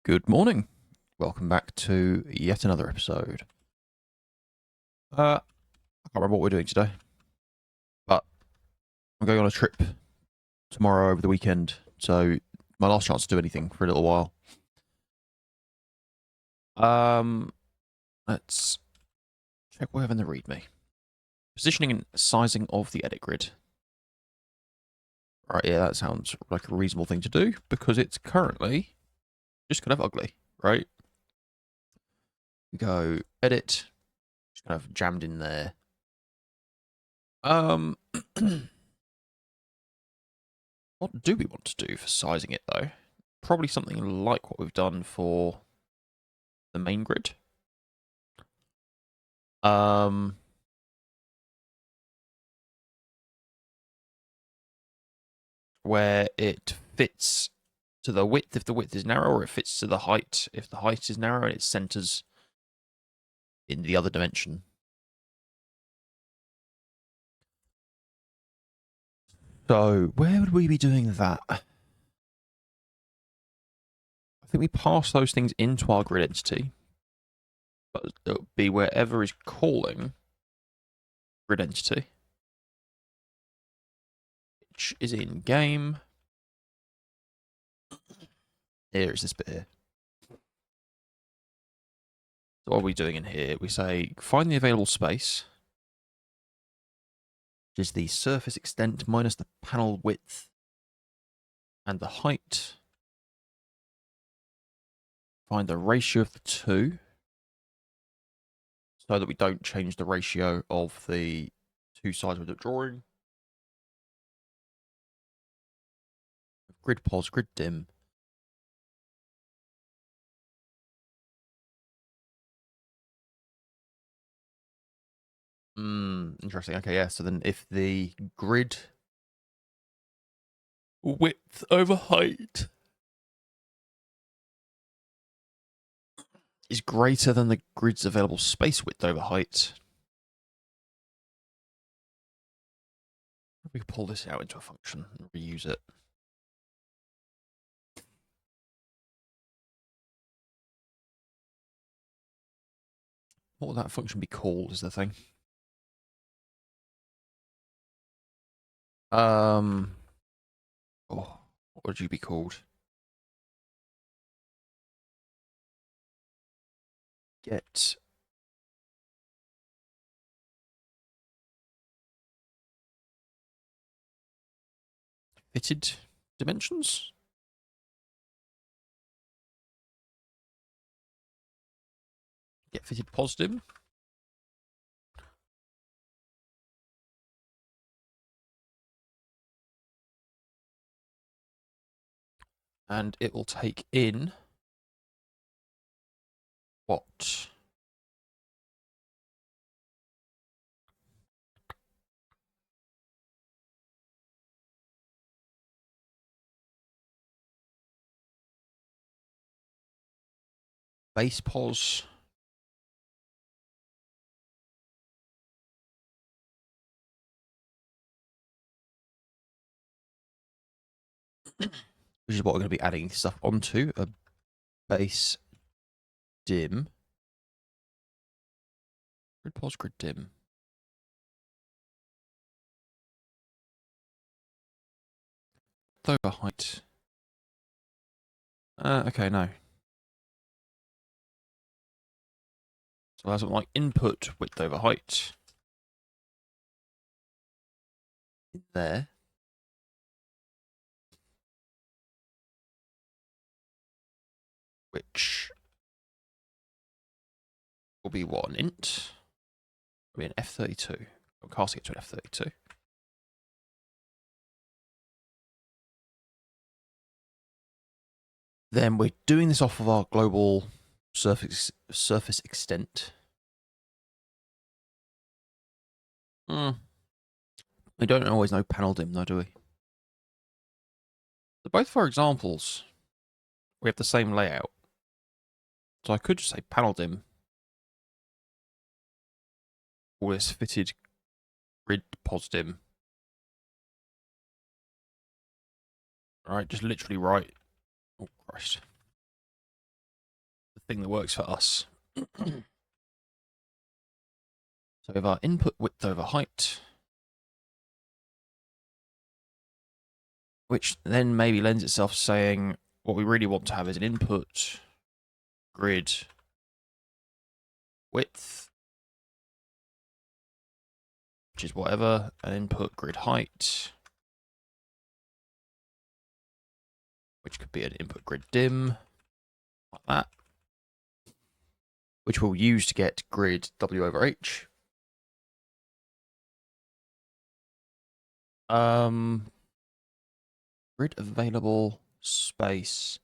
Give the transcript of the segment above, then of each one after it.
Good morning. Welcome back to yet another episode. I can't remember what we're doing today, but I'm going on a trip tomorrow over the weekend, so my last chance to do anything for a little while. Um, let's check what we have in the README. Positioning and sizing of the edit grid. Right, yeah, that sounds like a reasonable thing to do because it's currently just kind of ugly, right? We go edit, just kind of jammed in there. What do we want to do for sizing it, though? Probably something like what we've done for the main grid. Where it fits to the width if the width is narrow, or it fits to the height if the height is narrow, and it centers in the other dimension. So, where would we be doing that? I think we pass those things into our grid entity, but it would be wherever is calling grid entity, which is in game. Here is this bit here. So what are we doing in here? We say find the available space, which is the surface extent minus the panel width and the height. Find the ratio of the two so that we don't change the ratio of the two sides of the drawing. Grid pos, grid dim. Interesting. Okay, yeah. So then if the grid width over height is greater than the grid's available space width over height, we can pull this out into a function and reuse it. What would that function be called is the thing. Oh, what would you be called? Get fitted dimensions? Get fitted positive? And it will take in what? Base pos. Which is what we're going to be adding stuff onto, a base dim. Grid pos, grid dim. Over height. Okay, no. So that's something like input width over height. There. Which will be what, an int? Will be an F32. I'm casting it to an F32. Then we're doing this off of our global surface extent. We don't always know panel dim though, do we? So both of our examples, we have the same layout. So I could just say panel dim. All this fitted grid pos dim. Alright, just literally write. Oh, Christ. thing that works for us. So we have our input width over height, which then maybe lends itself to saying what we really want to have is an input grid width, which is whatever, an input grid height, which could be an input grid dim, like that, which we'll use to get grid W over H. Grid available space.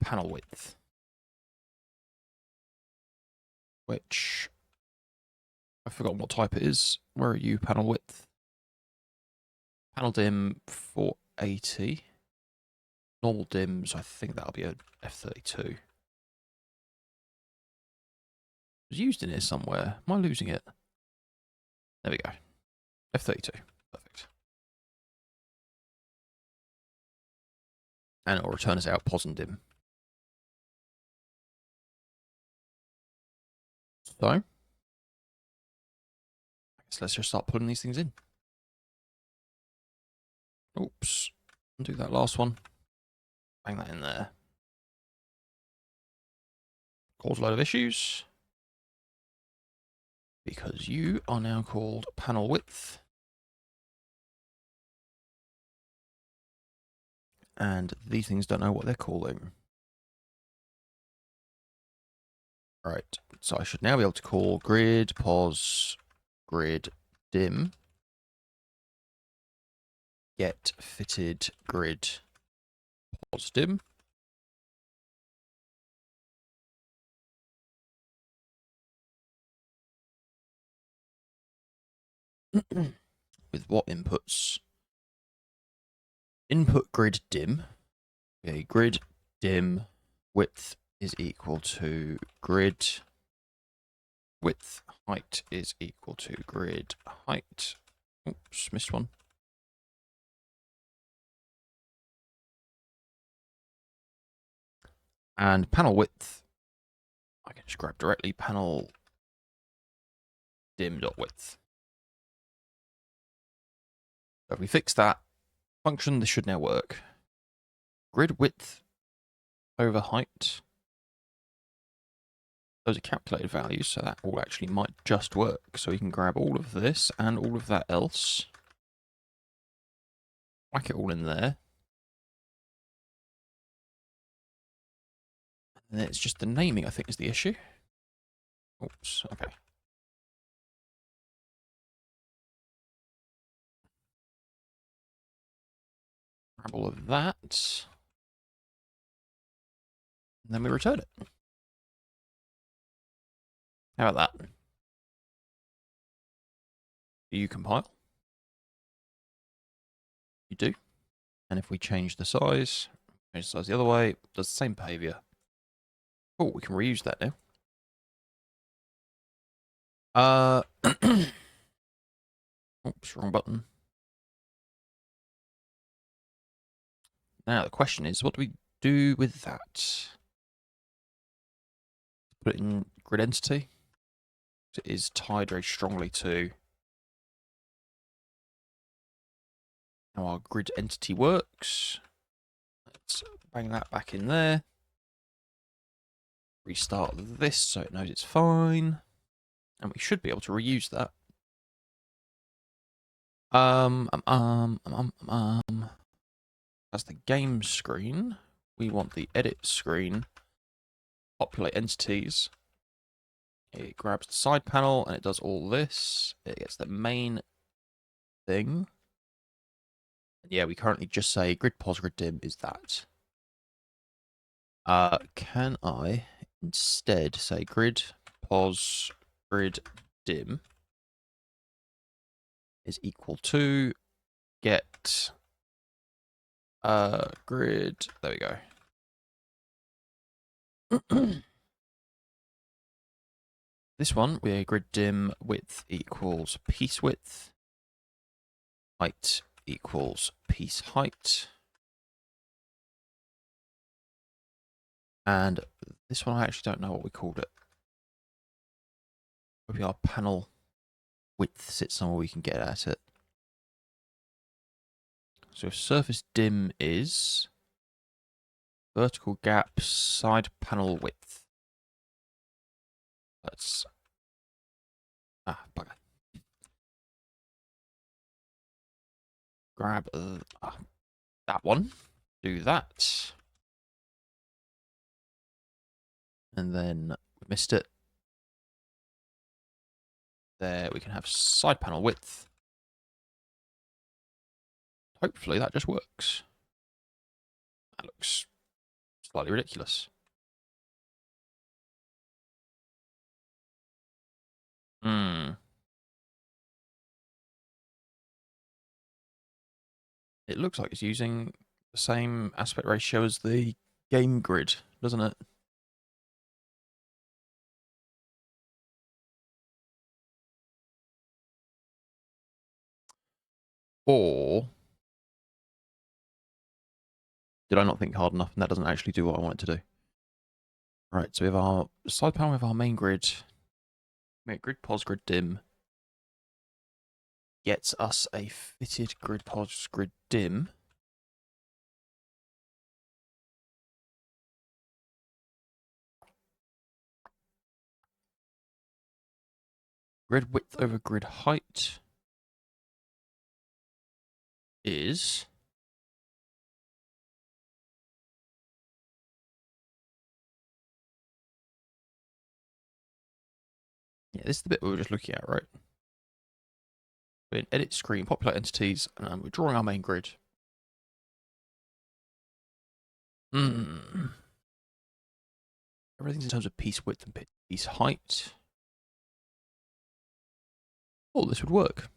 Panel width. Which I've forgotten what type it is. Where are you, panel width? Panel dim 480. Normal dims, I think that'll be a F32. It was used in here somewhere. Am I losing it? There we go. F32. Perfect. And it'll return us out pos and dim. So, I guess let's just start putting these things in. Oops. Undo that last one. Bang that in there. Cause a load of issues. Because you are now called panel width. And these things don't know what they're calling. Right, so I should now be able to call grid pos grid dim get fitted grid pos dim. With what inputs? Input grid dim. Okay, grid dim width is equal to grid width. Height is equal to grid height. Oops, missed one. And panel width, I can just grab directly panel dim dot width. So if we fix that function, this should now work. Grid width over height. Those are calculated values, so that all actually might just work. So we can grab all of this and all of that else. Whack it all in there. And then it's just the naming, I think, is the issue. Oops, okay. Grab all of that. And then we return it. How about that? Do you compile? You do. And if we change the size the other way, it does the same behavior. Oh, we can reuse that now. Oops, wrong button. Now the question is, what do we do with that? Put it in grid entity. It is tied very strongly to how our grid entity works. Let's bang that back in there. Restart this so it knows it's fine. And we should be able to reuse that. That's the game screen. We want the edit screen. Populate entities. It grabs the side panel and it does all this. It gets the main thing. And yeah, we currently just say grid pos grid dim is that. Can I instead say grid pos grid dim is equal to get grid, there we go. This one, we're grid dim width equals piece width, height equals piece height. And this one I actually don't know what we called it. Maybe our panel width sits somewhere we can get at it. So surface dim is vertical gap side panel width. Let's bugger. Grab that one. Do that. And then we missed it. There we can have side panel width. Hopefully that just works. That looks slightly ridiculous. It looks like it's using the same aspect ratio as the game grid, doesn't it? Or did I not think hard enough and that doesn't actually do what I want it to do? Right, so we have our side panel with our main grid. Make grid pos grid dim. Gets us a fitted grid pos grid dim. Grid width over grid height is this is the bit we were just looking at, right? We're in edit screen, populate entities, and we're drawing our main grid. Everything's in terms of piece width and piece height. Oh, this would work.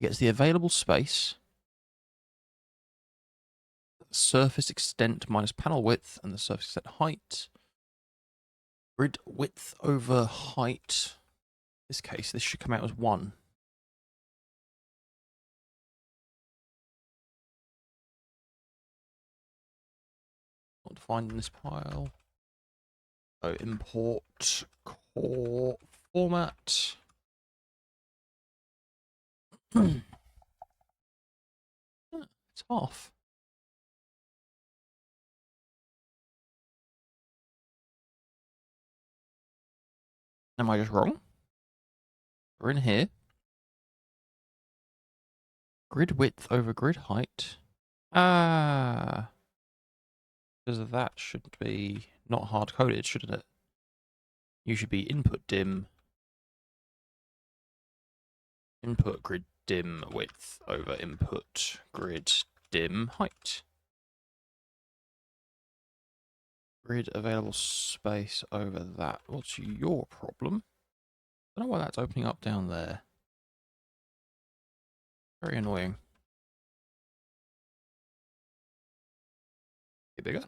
It gets the available space, surface extent minus panel width, and the surface extent height. Grid width over height. In this case, this should come out as 1. Not defined in this pile. So import core format. It's half. Am I just wrong? We're in here. Grid width over grid height. Because that should be not hard coded, shouldn't it? You should be input dim. Input grid dim width over input grid dim height. Grid available space over that. What's your problem? I don't know why that's opening up down there. Very annoying. Get bigger.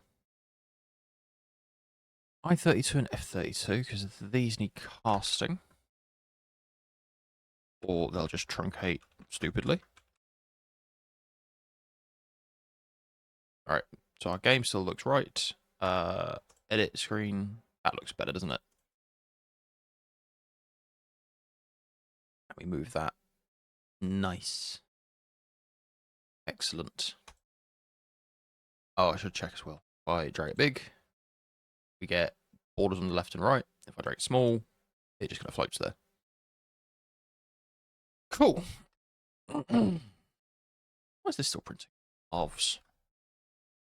I-32 and F-32, because these need casting. Or they'll just truncate stupidly. Alright, so our game still looks right. Edit screen. That looks better, doesn't it? We move that. Nice. Excellent. Oh, I should check as well. If I drag it big, we get borders on the left and right. If I drag it small, it just kind of floats there. Cool. Why is this still printing? Halves.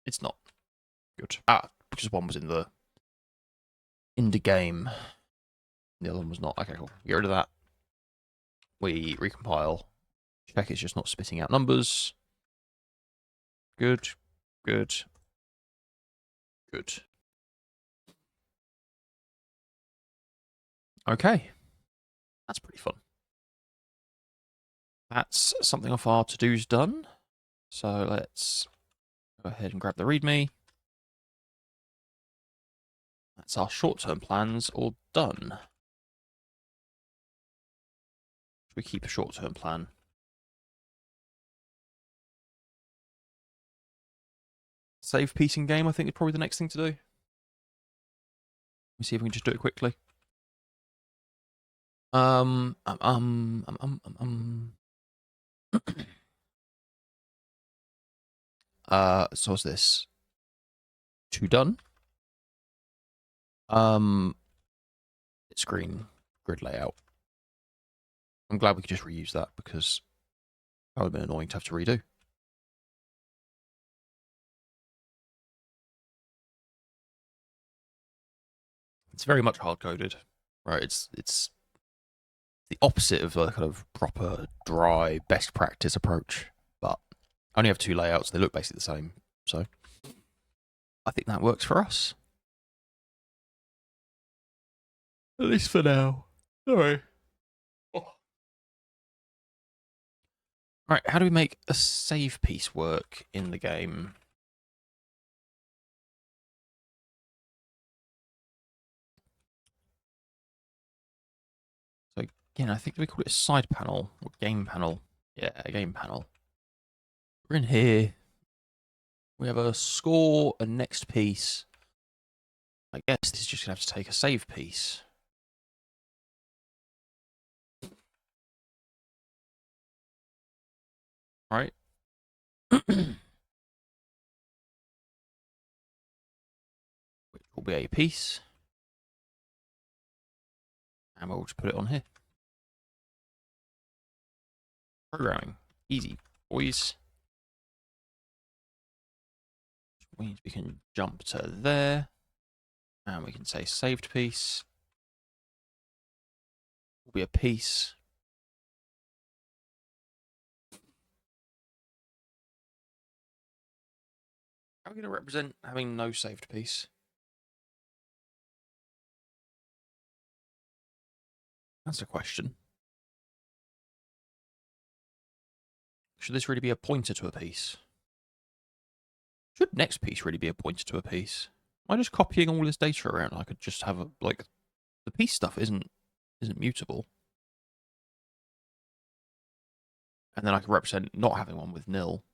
It's not. Good. Because one was in the game. The other one was not. Okay, cool. Get rid of that. We recompile. Check it's just not spitting out numbers. Good. Good. Good. Okay. That's pretty fun. That's something off our to-dos done. So let's go ahead and grab the README. That's our short-term plans all done. Should we keep a short-term plan? Save piecing game, I think, is probably the next thing to do. me see if we can just do it quickly. So what's this? 2 done. Screen grid layout. I'm glad we could just reuse that because that would have been annoying to have to redo. It's very much hard coded, right? It's the opposite of the kind of proper, dry, best practice approach. But I only have 2 layouts. They look basically the same. So I think that works for us. At least for now. Sorry. Oh. Right, how do we make a save piece work in the game? So again, I think we call it a side panel or game panel. Yeah, a game panel. We're in here. We have a score, a next piece. I guess this is just going to have to take a save piece. Right? Which will be a piece. And we'll just put it on here. Programming. Easy, boys. Which means we can jump to there. And we can say saved piece. Will be a piece. How are we going to represent having no saved piece? That's a question. Should this really be a pointer to a piece? Should next piece really be a pointer to a piece? Am I just copying all this data around? I could just have a, like, the piece stuff isn't mutable. And then I could represent not having one with nil.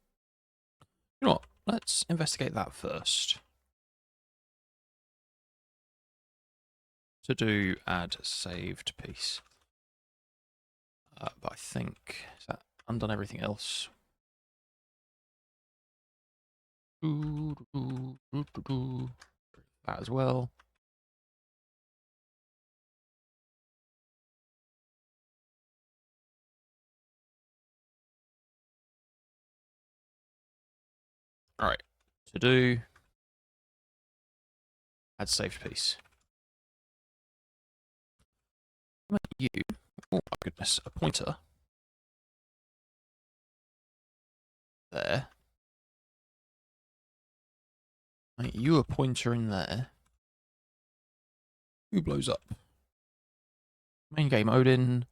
You know what? Let's investigate that first. To do add saved piece. But I think, is that undone everything else? That as well. All right, to do add saved piece. You, oh my goodness, a pointer there. Make you a pointer in there. Who blows up? Main game Odin.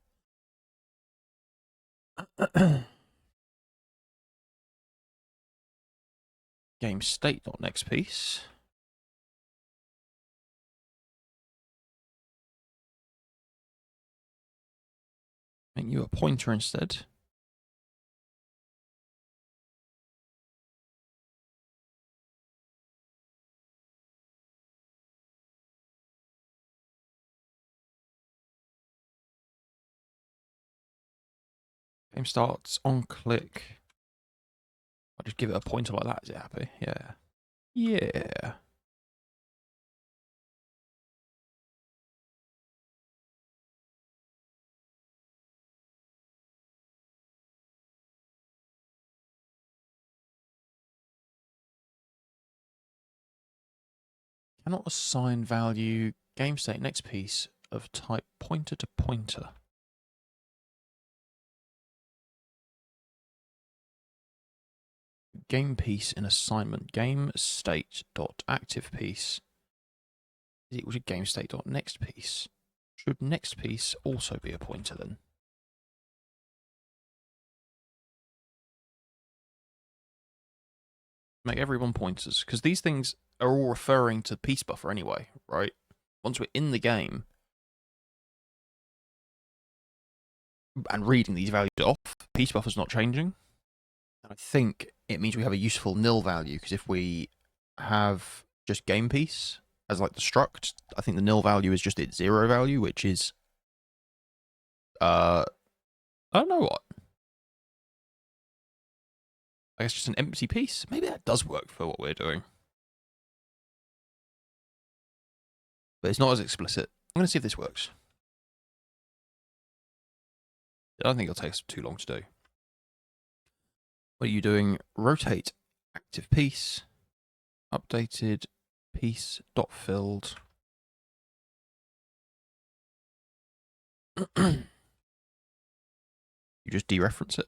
Game state dot next piece. Make you a pointer instead. Game starts on click. I'll just give it a pointer like that. Is it happy? Yeah. Yeah. Cannot assign value game state next piece of type pointer to pointer. Game piece in assignment. Game state dot active piece is equal to game state dot next piece. Should next piece also be a pointer then? Make everyone pointers, because these things are all referring to piece buffer anyway, right? Once we're in the game and reading these values off, piece buffer's not changing. And I think it means we have a useful nil value, because if we have just game piece, as like the struct. I think the nil value is just its 0 value, which is I don't know what. I guess just an empty piece. Maybe that does work for what we're doing. But it's not as explicit. I'm going to see if this works. I don't think it'll take us too long to do. What are you doing? Rotate active piece. Updated piece dot filled. You just dereference it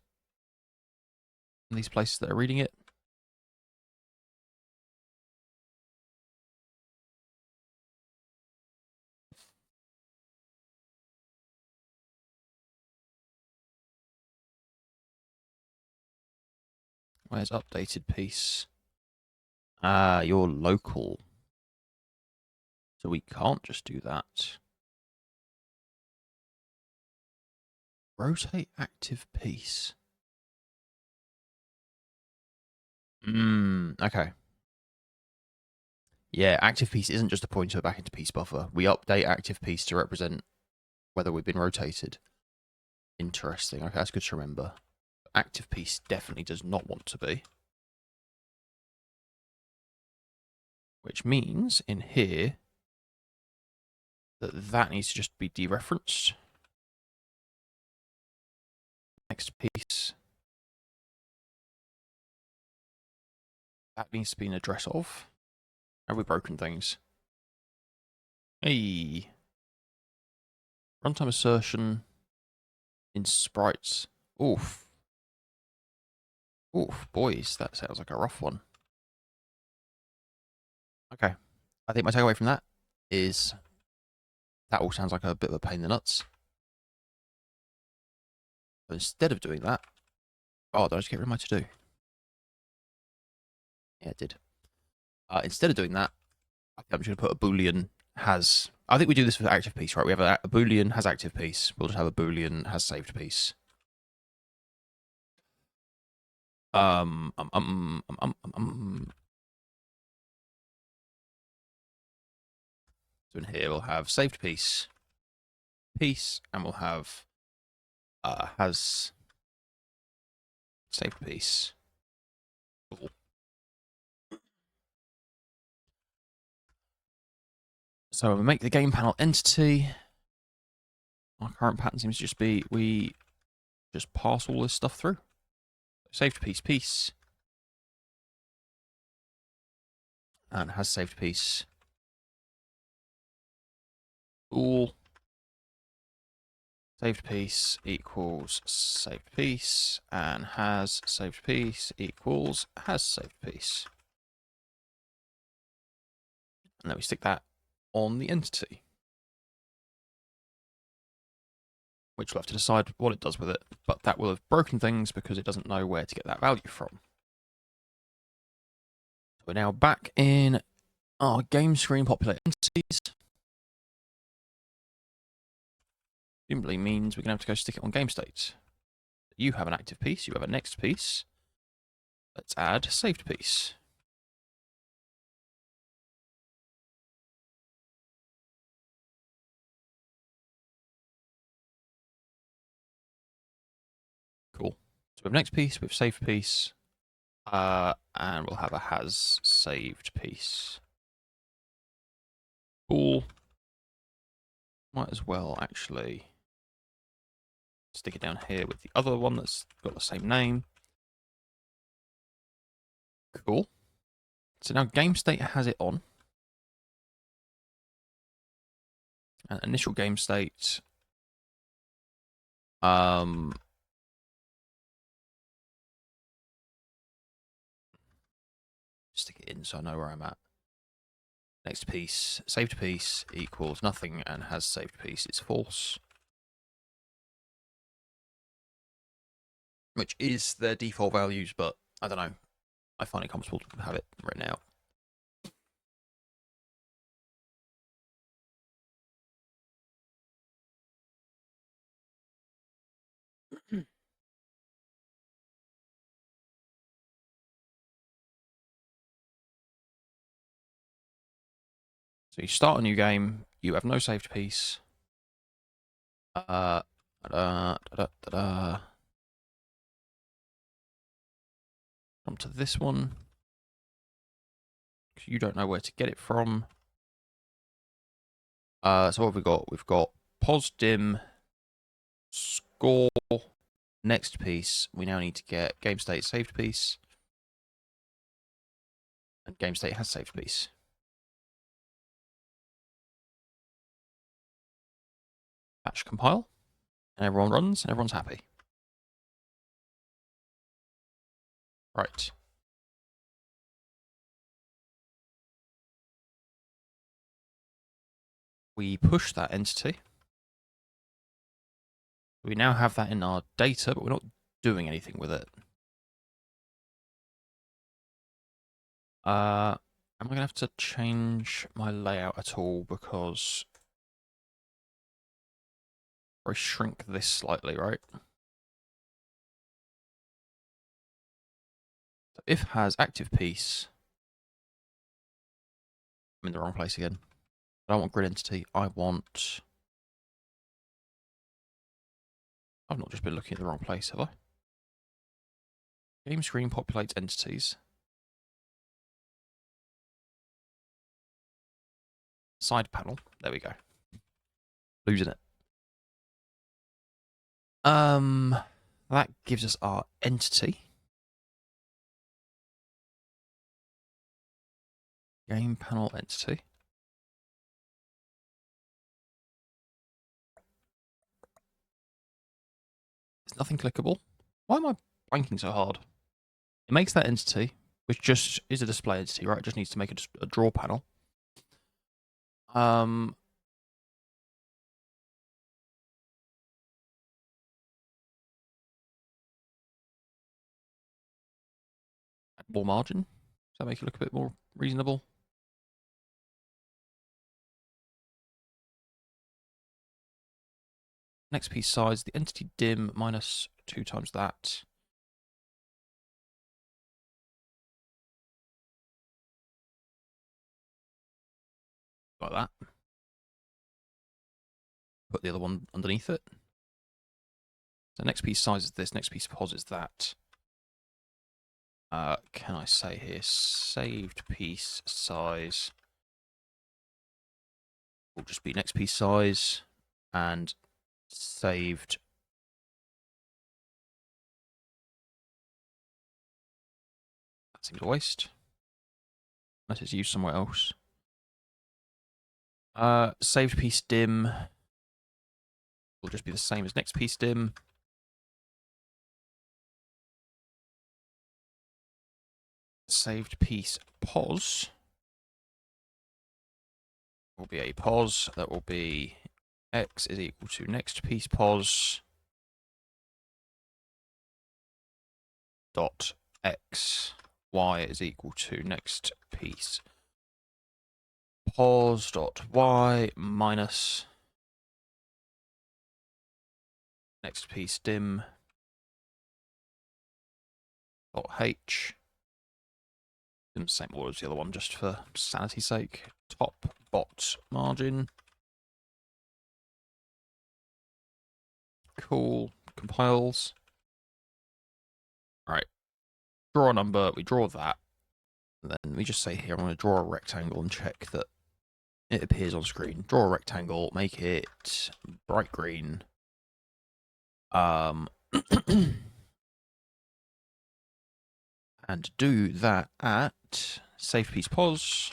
in these places that are reading it. Where's updated piece? You're local. So we can't just do that. Rotate active piece. Okay. Yeah, active piece isn't just a pointer back into piece buffer. We update active piece to represent whether we've been rotated. Interesting. Okay, that's good to remember. Active piece definitely does not want to be. Which means in here that needs to just be dereferenced. Next piece. That needs to be an address of. Have we broken things? Hey. Runtime assertion in sprites. Oof. Oof, boys, that sounds like a rough one. Okay. I think my takeaway from that is that all sounds like a bit of a pain in the nuts. But instead of doing that, oh, did I just get rid of my to-do? Yeah, it did. Instead of doing that, I'm just going to put a boolean has. I think we do this for active piece, right? We have a boolean has active piece. We'll just have a boolean has saved piece. So in here we'll have saved piece, and we'll have has saved piece. Cool. So we make the game panel entity. Our current pattern seems to just be we just pass all this stuff through. Saved piece, and has saved piece. All saved piece equals saved piece, and has saved piece equals has saved piece. And then we stick that on the entity, which we'll have to decide what it does with it, but that will have broken things because it doesn't know where to get that value from. So we're now back in our game screen populate entities. Simply means we're going to have to go stick it on game state. You have an active piece, you have a next piece. Let's add saved piece. Cool. So we have next piece, we have saved piece, and we'll have a has saved piece. Cool. Might as well actually stick it down here with the other one that's got the same name. Cool. So now game state has it on. And initial game state. Stick it in so I know where I'm at. Next piece, saved piece equals nothing and has saved piece. It's false. Which is their default values, but I don't know. I find it comfortable to have it written out. So you start a new game, you have no saved piece. Come to this one. You don't know where to get it from. So what have we got? We've got pos dim, score, next piece. We now need to get game state saved piece. And game state has saved piece. Batch compile. And everyone runs and everyone's happy. Right. We push that entity. We now have that in our data, but we're not doing anything with it. Am I going to have to change my layout at all because I shrink this slightly, right? So if has active piece, I'm in the wrong place again. I don't want grid entity. I want... I've not just been looking at the wrong place, have I? Game screen populates entities. Side panel. There we go. Losing it. That gives us our entity. Game panel entity. There's nothing clickable. Why am I blanking so hard? It makes that entity, which just is a display entity, right? It just needs to make a draw panel. Add more margin. Does that make it look a bit more reasonable? Next piece size, the entity dim minus 2 times that. Like that. Put the other one underneath it. So next piece size is this, next piece pos is that. Can I say here, saved piece size will just be next piece size and saved. That seems a waste. Unless it's used somewhere else. Saved piece dim will just be the same as next piece dim. Saved piece pos will be a pos that will be x is equal to next piece pos dot x, y is equal to next piece pos dot y minus next piece dim dot h. In the same order as the other one, just for sanity's sake. Top bot margin. Cool. Compiles. Right. Draw a number. We draw that. And then we just say here, I'm going to draw a rectangle and check that it appears on screen. Draw a rectangle. Make it bright green. And do that at saved piece pos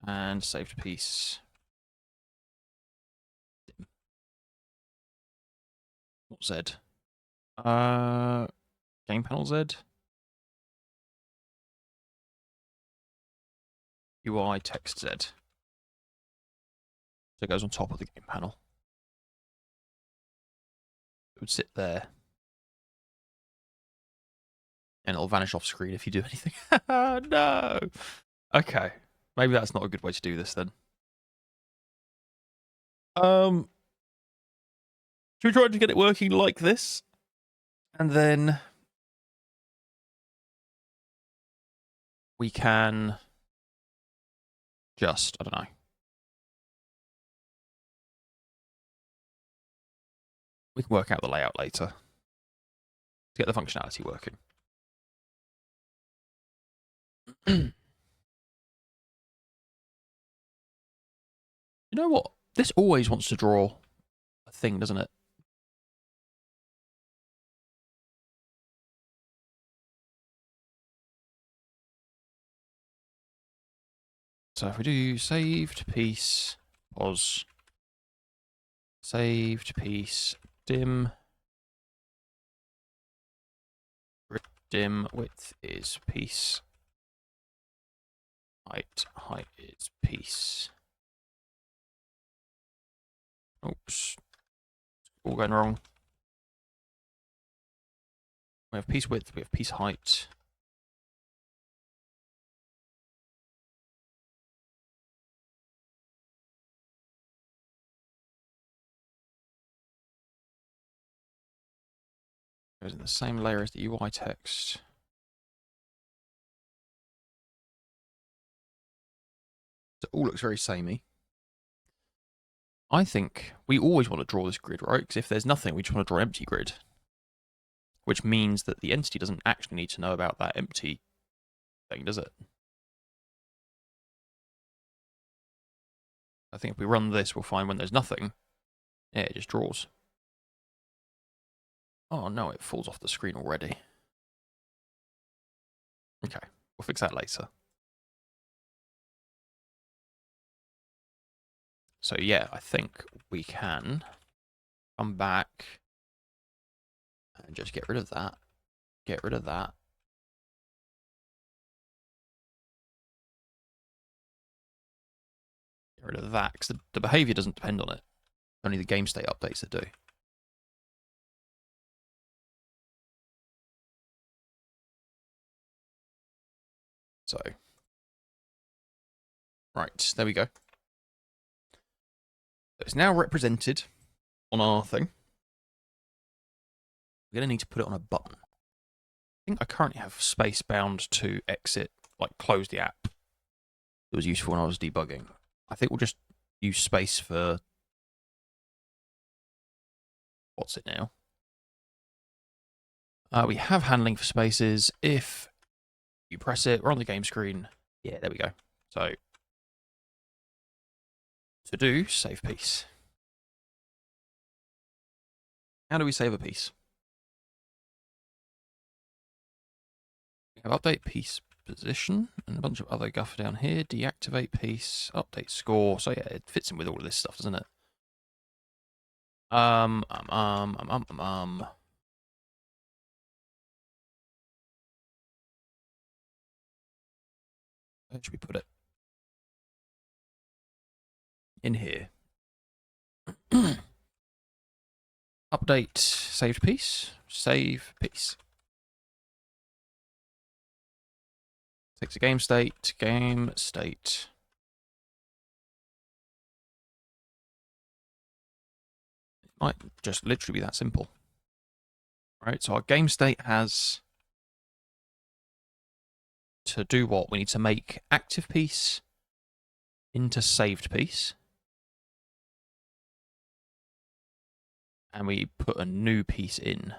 and saved piece. What Z? Game panel Z. UI text Z. So it goes on top of the game panel. It would sit there. And it'll vanish off screen if you do anything. No. Okay. Maybe that's not a good way to do this then. Should we try to get it working like this? And then we can Just, I don't know. We can work out the layout later to get the functionality working. You know what? This always wants to draw a thing, doesn't it? So if we do saved piece, pause, saved piece, dim, dim, width is piece, height is piece. Oops, all going wrong. We have piece width, we have piece height. Goes in the same layer as the UI text. So it all looks very samey. I think we always want to draw this grid, right? Because if there's nothing, we just want to draw an empty grid. Which means that the entity doesn't actually need to know about that empty thing, does it? I think if we run this, we'll find when there's nothing, yeah, it just draws. Oh no, it falls off the screen already. Okay, we'll fix that later. So yeah, I think we can come back and just get rid of that. Get rid of that. Get rid of that, because the behavior doesn't depend on it. Only the game state updates that do. So, right, there we go. So it's now represented on our thing. We're going to need to put it on a button. I think I currently have space bound to exit, like close the app. It was useful when I was debugging. I think we'll just use space for, what's it now? We have handling for spaces. If you press it, we're on the game screen. Yeah, there we go. So, to do, save piece. How do we save a piece? We have update piece position and a bunch of other guff down here. Deactivate piece, update score. So yeah, it fits in with all of this stuff, doesn't it? Where should we put it? In here. Update saved piece. Save piece. Takes a game state. Game state. It might just literally be that simple. Right, so our game state has to do what? We need to make active piece into saved piece. And we put a new piece in,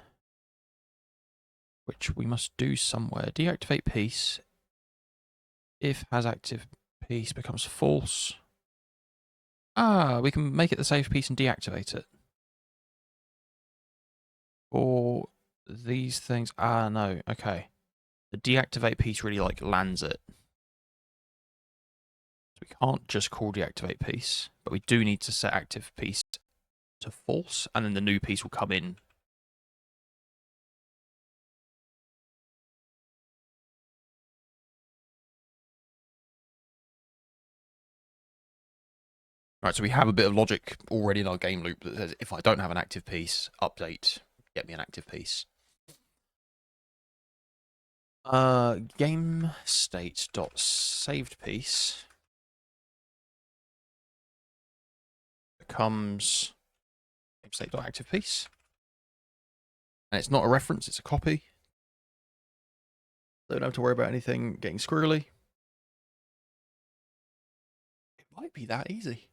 which we must do somewhere. Deactivate piece. If has active piece becomes false. We can make it the saved piece and deactivate it. Or these things. No. Okay. The deactivate piece really like lands it. So we can't just call deactivate piece, but we do need to set active piece to false, and then the new piece will come in. Right, so we have a bit of logic already in our game loop that says if I don't have an active piece, update, get me an active piece. Game state dot saved piece becomes game state dot active piece, and it's not a reference; it's a copy. Don't have to worry about anything getting squirrely. might be that easy.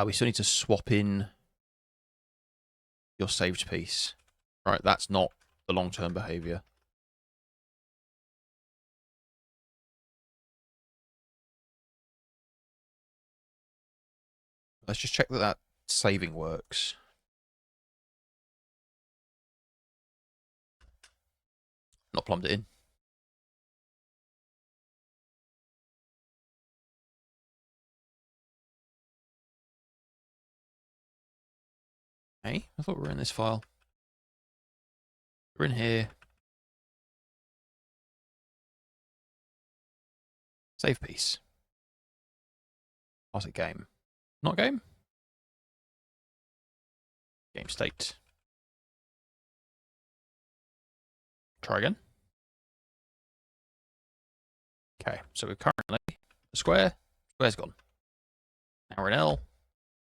We still need to swap in your saved piece. Right, that's not the long-term behavior. Let's just check that that saving works. Not plumbed it in. Hey, I thought we were in this file. We're in here. Save piece. What's it game? Not game? Game state. Try again. Okay, so we're currently a square. Square's gone. Now we're in L.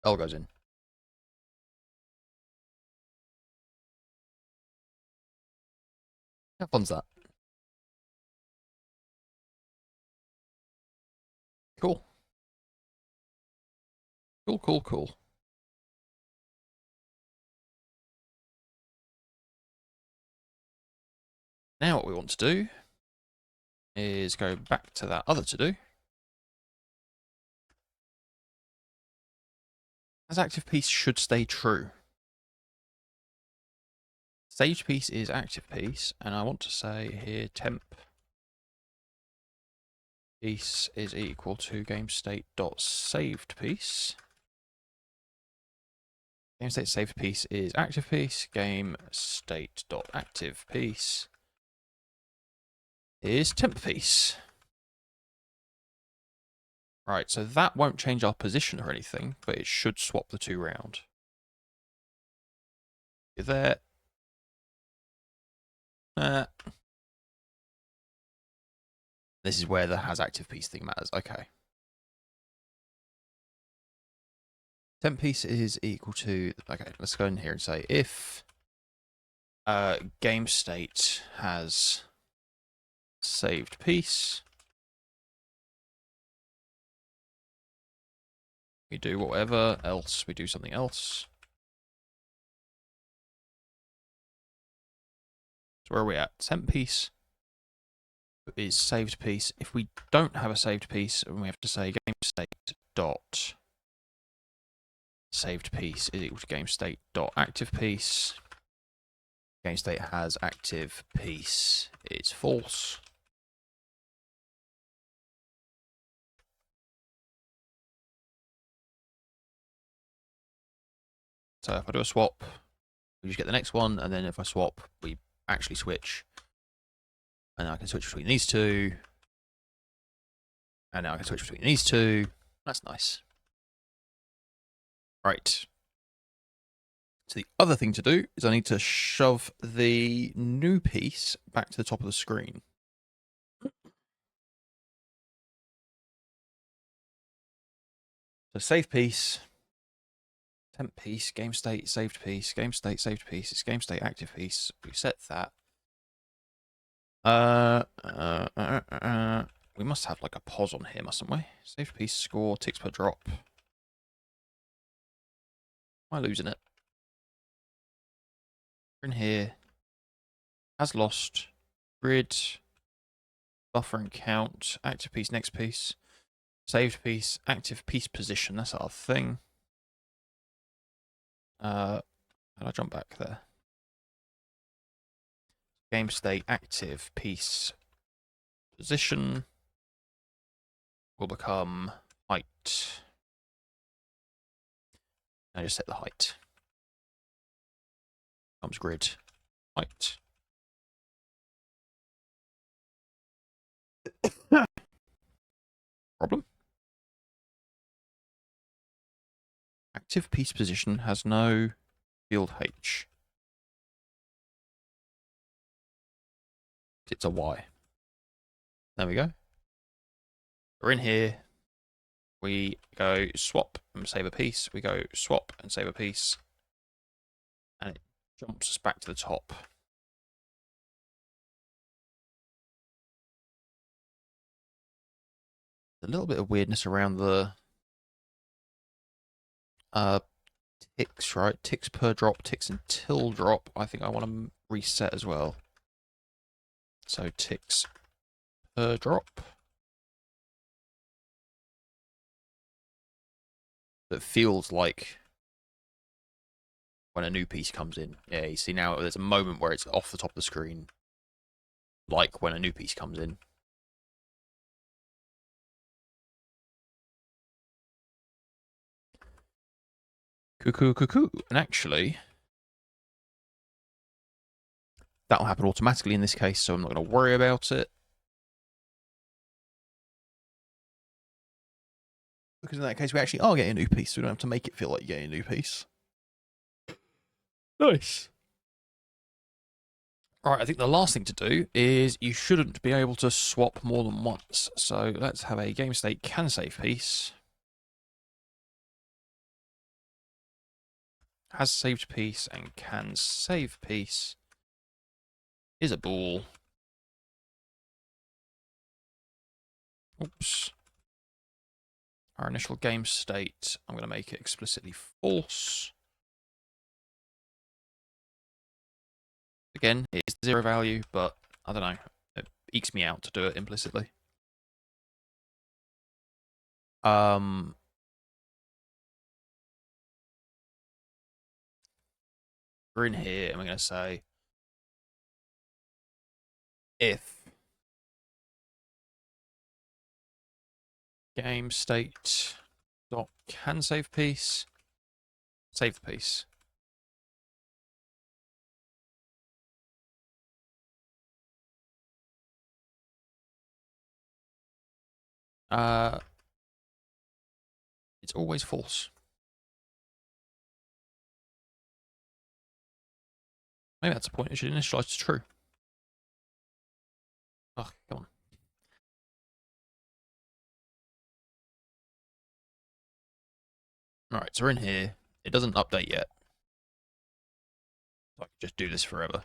L goes in. How fun's that? Cool. Cool, cool, cool. Now what we want to do is go back to that other to-do. As active piece should stay true. Saved piece is active piece, and I want to say here temp piece is equal to game state dot saved piece. Game state saved piece is active piece. Game state dot active piece is temp piece. Right, so that won't change our position or anything, but it should swap the two round. You're there. This is where the has active piece thing matters. Okay. Temp piece is equal to, okay, let's go in here and say if game state has saved piece, we do whatever, else we do something else. So where are we at? Temp piece is saved piece. If we don't have a saved piece, and we have to say game state dot saved piece is equal to game state dot active piece. Game state has active piece. It's false. So if I do a swap, we just get the next one, and then if I swap, we actually switch. And now I can switch between these two. And now I can switch between these two. That's nice. Right. So the other thing to do is I need to shove the new piece back to the top of the screen. So save piece, temp piece, game state, saved piece, game state, saved piece, it's game state, active piece. We set that. We must have like a pos on here, mustn't we? Saved piece, score, ticks per drop. Am I losing it? We're in here. Has lost. Grid. Buffer and count. Active piece, next piece. Saved piece, active piece position. That's our thing. How do I jump back there? Game state, active piece position will become height. I just set the height. Comes grid, height. Problem? Active piece position has no field H. It's a Y. There we go. We're in here. We go swap and save a piece. We go swap and save a piece. And it jumps us back to the top. A little bit of weirdness around the ticks, right? Ticks per drop, ticks until drop. I think I want to reset as well. So ticks per drop. It feels like when a new piece comes in. Yeah, you see now there's a moment where it's off the top of the screen, like when a new piece comes in. Cuckoo, cuckoo. And actually, that'll happen automatically in this case, so I'm not going to worry about it. Because in that case, we actually are getting a new piece, so we don't have to make it feel like you're getting a new piece. Nice. Right, I think the last thing to do is you shouldn't be able to swap more than once. So let's have a game state can save piece. Has saved piece and can save piece is a ball. Oops. Our initial game state, I'm going to make it explicitly false. Again, it is 0 value, but I don't know. It ekes me out to do it implicitly. We're in here, and we're going to say if game state dot can save piece, save the piece. It's always false. Maybe that's the point. It should initialize to true. Oh, come on. Alright, so we're in here. It doesn't update yet. So I can just do this forever.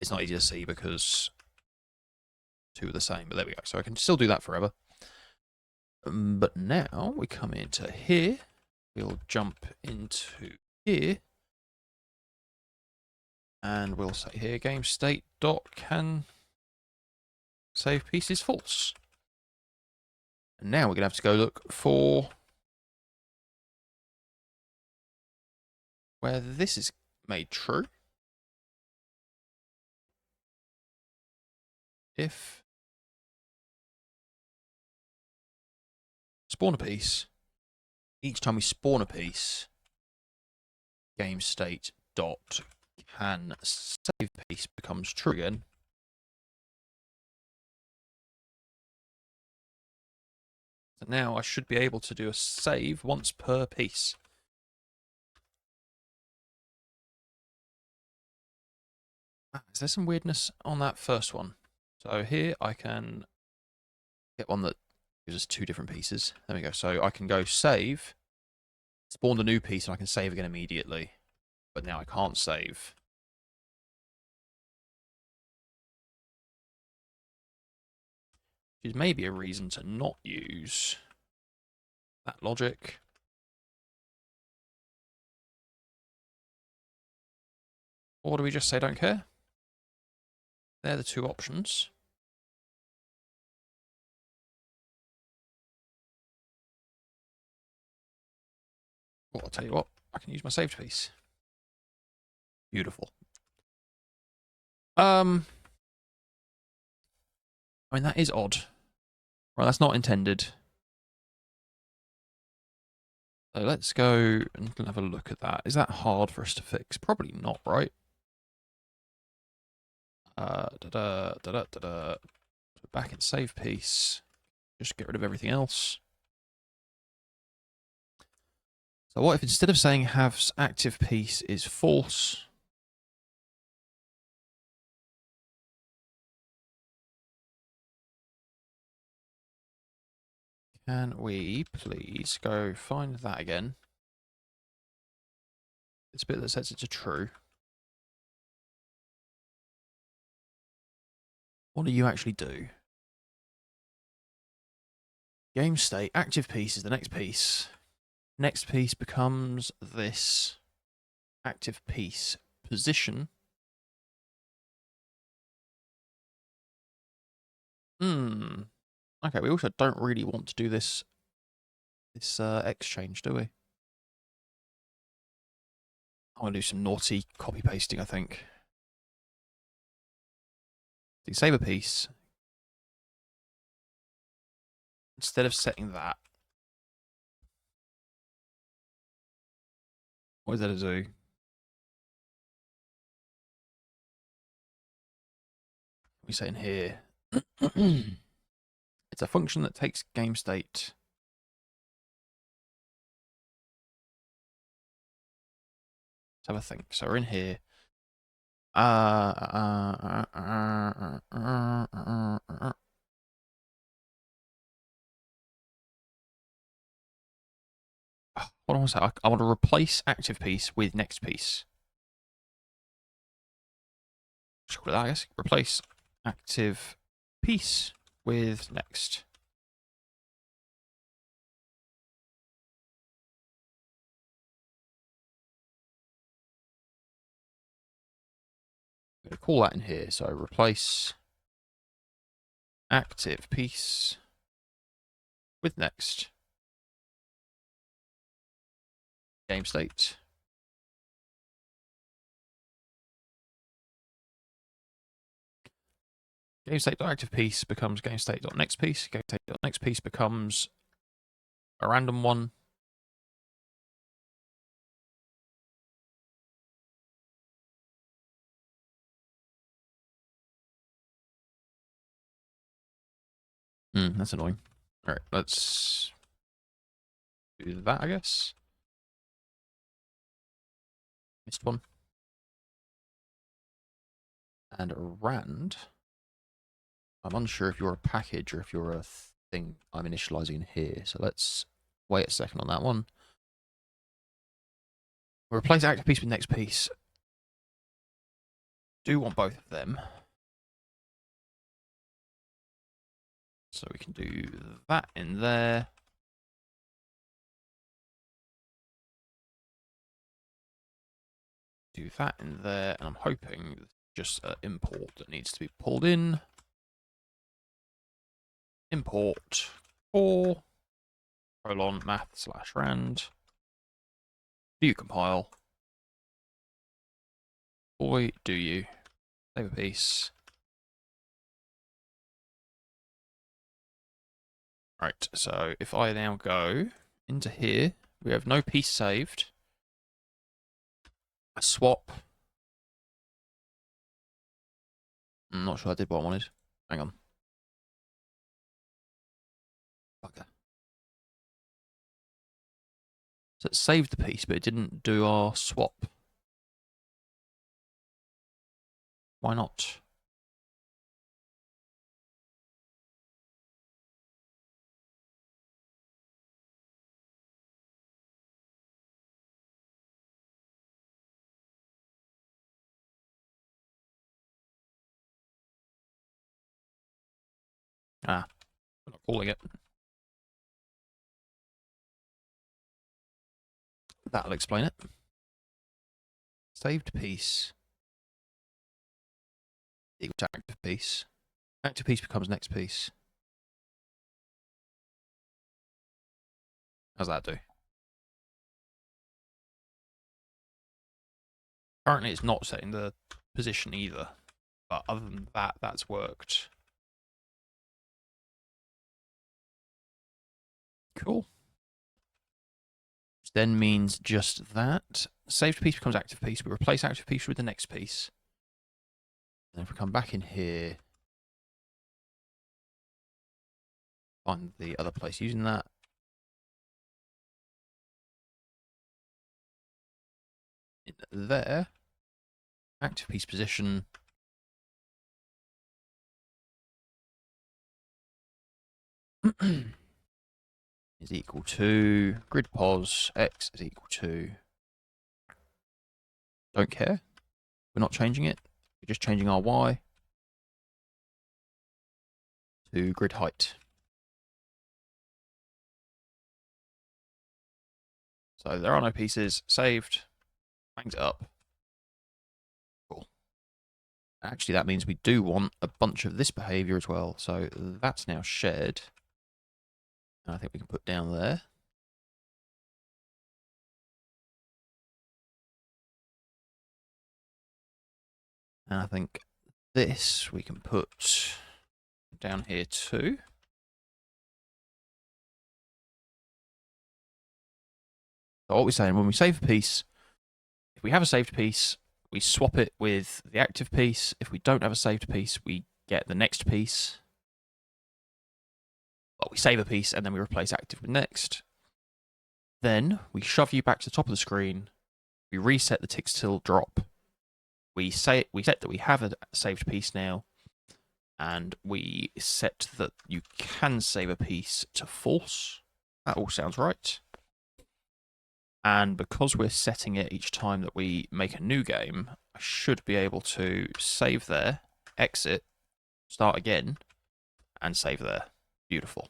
It's not easy to see because two are the same, but there we go. So I can still do that forever. But now we come into here. We'll jump into here. And we'll say here game state dot can save piece is false. And now we're going to have to go look for where this is made true. If spawn a piece, each time we spawn a piece, game state dot can save piece becomes true again. So now I should be able to do a save once per piece. Is there some weirdness on that first one? So here I can get one that gives us two different pieces. There we go. So I can go save, spawn a new piece, and I can save again immediately. But now I can't save. Which is maybe a reason to not use that logic. Or do we just say don't care? They're the two options. Well, I'll tell you what, I can use my saved piece. Beautiful. I mean, that is odd. Right, that's not intended. So let's go and have a look at that. Is that hard for us to fix? Probably not, right? Back in save piece. Just get rid of everything else. So what if instead of saying have active piece is false? Can we please go find that again? This bit that sets it to true. What do you actually do? Game state, active piece is the next piece. Next piece becomes this active piece position. Okay, we also don't really want to do this exchange, do we? I'm going to do some naughty copy pasting, I think. So save a piece. Instead of setting that, what is that to do? We say in here, it's a function that takes game state. Let's have a think. So we're in here. What do I want to say? I want to replace active piece with next piece. Just call it that, I guess. Replace active piece with next. I'm going to call that in here. So replace active piece with next. Game state. Game state.active piece becomes game state.next piece. Game state.next piece becomes a random one. That's annoying. All right, let's do that, I guess. Missed one. And rand. I'm unsure if you're a package or if you're a thing I'm initializing in here. So let's wait a second on that one. We'll replace active piece with next piece. Do want both of them. So we can do that in there. Do that in there. And I'm hoping just an import that needs to be pulled in. Import for :math/rand. Do you compile? Boy, do you. Save a piece. Right, so if I now go into here, we have no piece saved. I swap. I'm not sure I did what I wanted. Hang on. Bugger. So it saved the piece, but it didn't do our swap. Why not? Ah, we're not calling it. That'll explain it. Saved piece equal to active piece. Active piece becomes next piece. How's that do? Currently it's not setting the position either, but other than that, that's worked. Cool. Which then means just that. Saved piece becomes active piece. We replace active piece with the next piece. And if we come back in here, find the other place using that. In there, active piece position. Is equal to grid pos x is equal to Don't care. We're not changing it. We're just changing our Y to grid height. So there are no pieces. Saved. Bangs it up. Cool. Actually, that means we do want a bunch of this behavior as well. So that's now shared. And I think we can put down there. And I think this we can put down here too. So what we're saying, when we save a piece, if we have a saved piece, we swap it with the active piece. If we don't have a saved piece, we get the next piece. Well, we save a piece and then we replace active with next. Then we shove you back to the top of the screen. We reset the ticks till drop. We set that we have a saved piece now, and we set that you can save a piece to false. That all sounds right. And because we're setting it each time that we make a new game, I should be able to save there, exit, start again, and save there. Beautiful.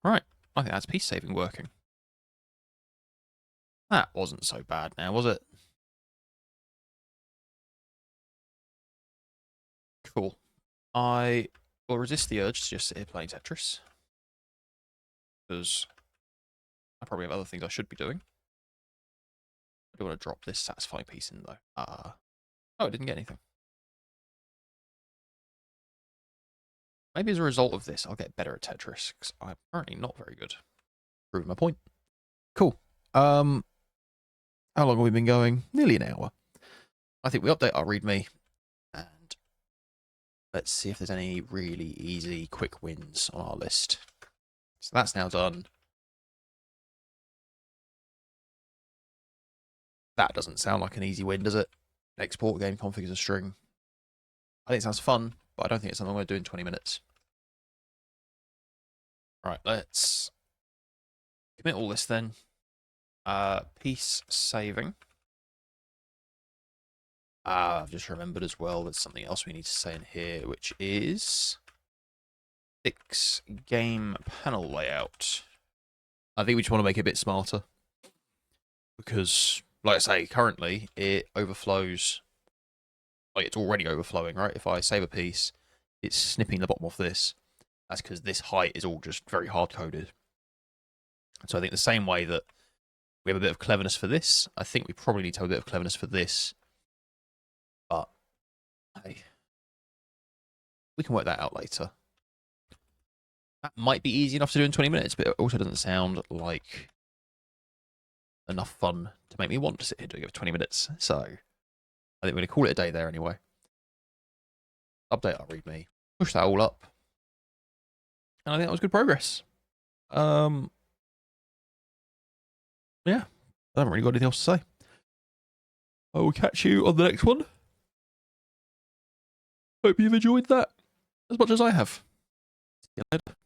Right, I think that's piece saving working. That wasn't so bad now, was it? Cool. I will resist the urge to just sit here playing Tetris, because I probably have other things I should be doing. I do want to drop this satisfying piece in, though. Oh, I didn't get anything. Maybe as a result of this, I'll get better at Tetris, because I'm currently not very good. Proving my point. Cool. How long have we been going? Nearly an hour. I think we update our README, and let's see if there's any really easy, quick wins on our list. So that's now done. That doesn't sound like an easy win, does it? Export game config as a string. I think it sounds fun, but I don't think it's something I'm going to do in 20 minutes. Right, let's commit all this then. Piece saving. I've just remembered as well there's something else we need to say in here, which is fix game panel layout. I think we just want to make it a bit smarter, because, like I say, currently it overflows. Like, it's already overflowing, right? If I save a piece, it's snipping the bottom off this. That's because this height is all just very hard-coded. So I think the same way that we have a bit of cleverness for this, I think we probably need to have a bit of cleverness for this. But, hey, we can work that out later. That might be easy enough to do in 20 minutes, but it also doesn't sound like enough fun to make me want to sit here doing it for 20 minutes. So, I think we're going to call it a day there anyway. Update our README. Push that all up. And I think that was good progress. Yeah, I haven't really got anything else to say. I will catch you on the next one. Hope you've enjoyed that as much as I have. See you later.